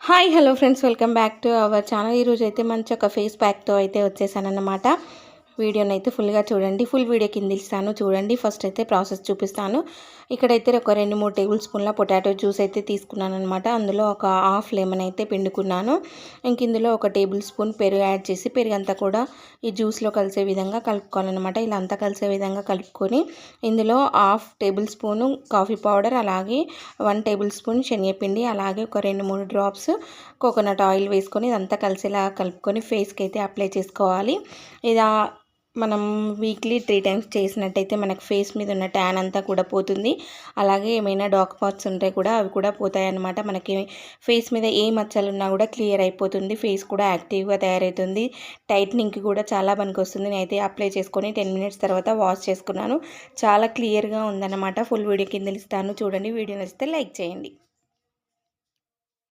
Hi hello friends, welcome back to our channel. ఈరోజు అయితే మంచి ఒక ఫేస్ ప్యాక్తో అయితే వచ్చేసానన్నమాట. వీడియోని అయితే ఫుల్గా చూడండి. ఫుల్ వీడియో కింద ఇస్తాను చూడండి. ఫస్ట్ అయితే ప్రాసెస్ చూపిస్తాను. ఇక్కడైతే ఒక 2-3 టేబుల్ స్పూన్ల పొటాటో జ్యూస్ అయితే తీసుకున్నాను అనమాట. అందులో ఒక హాఫ్ లెమన్ అయితే పిండుకున్నాను. ఇంక ఇందులో ఒక టేబుల్ స్పూన్ పెరుగు యాడ్ చేసి పెరుగంతా కూడా ఈ జ్యూస్లో కలిసే విధంగా కలుపుకోవాలన్నమాట. ఇలా అంతా కలిసే విధంగా కలుపుకొని ఇందులో half table spoon coffee powder, అలాగే 1 టేబుల్ స్పూన్ శనగపిండి, అలాగే ఒక 2-3 డ్రాప్స్ కోకోనట్ ఆయిల్ వేసుకొని ఇదంతా కలిసేలా కలుపుకొని ఫేస్కి అయితే అప్లై చేసుకోవాలి. ఇలా మనం వీక్లీ 3 టైమ్స్ చేసినట్టయితే మనకు ఫేస్ మీద ఉన్న ట్యాన్ అంతా కూడా పోతుంది. అలాగే ఏమైనా డార్క్ స్పాట్స్ ఉంటే కూడా అవి కూడా పోతాయి అన్నమాట. మనకి ఫేస్ మీద ఏ మచ్చలు ఉన్నా కూడా క్లియర్ అయిపోతుంది. ఫేస్ కూడా యాక్టివ్గా తయారవుతుంది. టైట్నింగ్కి కూడా చాలా పనికొస్తుంది. నేనైతే అప్లై చేసుకొని 10 మినిట్స్ తర్వాత వాష్ చేసుకున్నాను. చాలా క్లియర్గా ఉందన్నమాట. ఫుల్ వీడియో కింద ఇస్తాను చూడండి. వీడియో నచ్చితే లైక్ చేయండి.